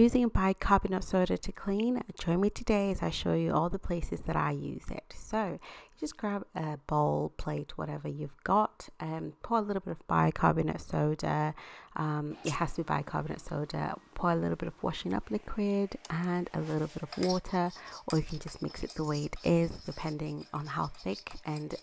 Using bicarbonate soda to clean, join me today as I show you all the places that I use it. So you just grab a bowl, plate, whatever you've got, pour a little bit of bicarbonate soda. It has to be bicarbonate soda. Pour a little bit of washing up liquid and a little bit of water, or you can just mix it the way it is depending on how thick and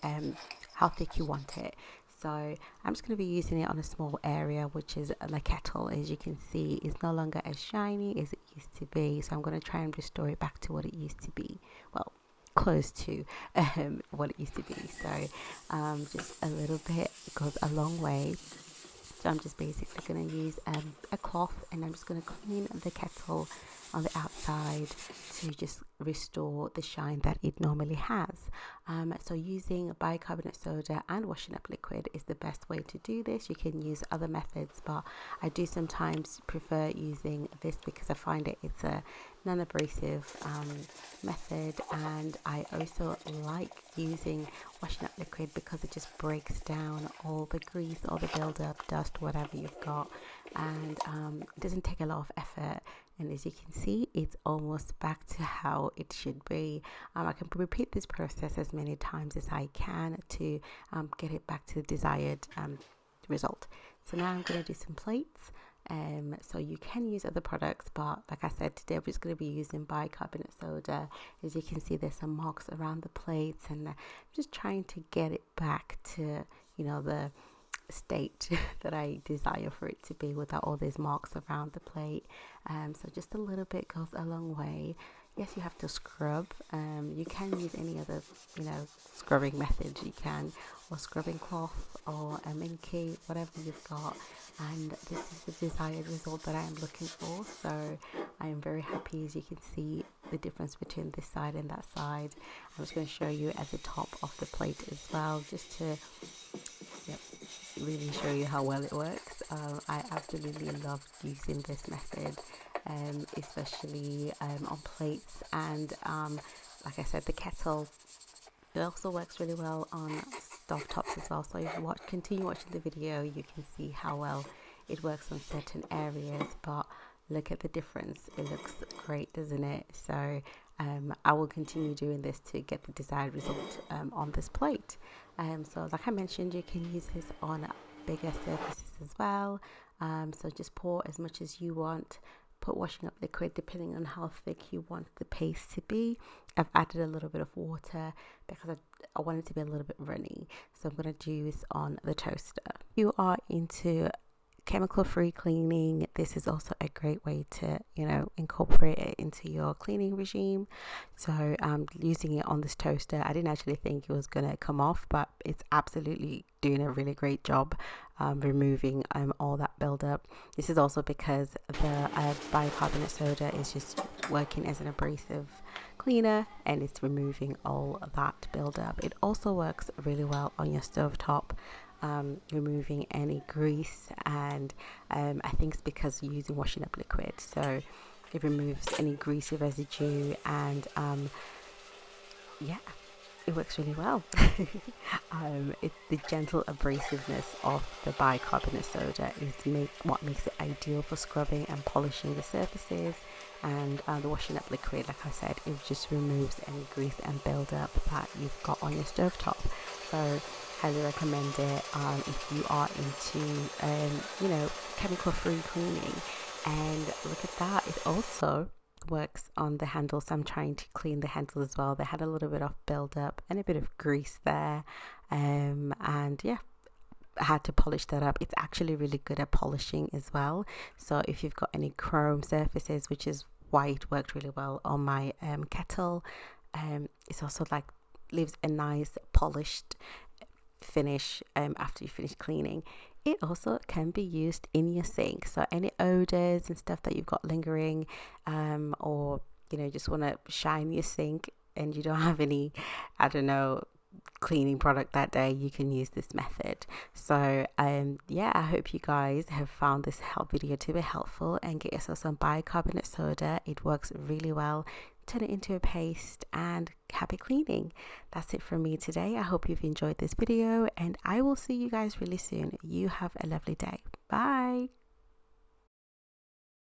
how thick you want it. So I'm just going to be using it on a small area, which is the kettle. As you can see, is no longer as shiny as it used to be. So I'm going to try and restore it back to what it used to be. Well, close to what it used to be. So just a little bit goes a long way. So I'm just basically going to use a cloth, and I'm just going to clean the kettle on the outside to just restore the shine that it normally has. So using bicarbonate soda and washing up liquid is the best way to do this. You can use other methods, but I do sometimes prefer using this because I find it's a non-abrasive method, and I also like using washing up liquid because it just breaks down all the grease, all the build-up, dust, whatever you've got, and it doesn't take a lot of effort. And as you can see, it's almost back to how it should be. I can repeat this process as many times as I can to get it back to the desired result. So now I'm going to do some plates. So you can use other products, but like I said, today we're just going to be using bicarbonate soda. As you can see, there's some marks around the plates, and I'm just trying to get it back to, the state that I desire for it to be without all these marks around the plate. So just a little bit goes a long way. Yes, you have to scrub. You can use any other, scrubbing method you can, or scrubbing cloth, or a minky, whatever you've got. And this is the desired result that I am looking for. So I am very happy. As you can see the difference between this side and that side. I'm just going to show you at the top of the plate as well, just to really show you how well it works. I absolutely love using this method, especially on plates, and like I said, the kettle. It also works really well on stove tops as well. So if you continue watching the video, you can see how well it works on certain areas. But look at the difference. It looks great, doesn't it? So I will continue doing this to get the desired result on this plate. So like I mentioned, you can use this on bigger surfaces as well. So just pour as much as you want. Put washing up liquid depending on how thick you want the paste to be. I've added a little bit of water because I want it to be a little bit runny. So I'm going to do this on the toaster. If you are into chemical-free cleaning, this is also a great way to incorporate it into your cleaning regime. So using it on this toaster, I didn't actually think it was going to come off, but it's absolutely doing a really great job removing all that buildup. This is also because the bicarbonate soda is just working as an abrasive cleaner, and it's removing all that buildup. It also works really well on your stovetop, removing any grease, and I think it's because you're using washing up liquid, so it removes any greasy residue, and it works really well. It's the gentle abrasiveness of the bicarbonate soda is what makes it ideal for scrubbing and polishing the surfaces, and the washing up liquid, like I said, it just removes any grease and buildup that you've got on your stovetop. So highly recommend it if you are into chemical-free cleaning. And look at that, it also works on the handles. I'm trying to clean the handles as well. They had a little bit of build-up and a bit of grease there, and I had to polish that up. It's actually really good at polishing as well. So if you've got any chrome surfaces, which is why it worked really well on my kettle, it's also leaves a nice polished finish after you finish cleaning. It also can be used in your sink, so any odors and stuff that you've got lingering, or just want to shine your sink and you don't have any cleaning product that day, you can use this method. So I hope you guys have found this video to be helpful, and get yourself some bicarbonate soda. It works really well. Turn it into a paste, and happy cleaning. That's it from me today. I hope you've enjoyed this video, and I will see you guys really soon. You have a lovely day. Bye.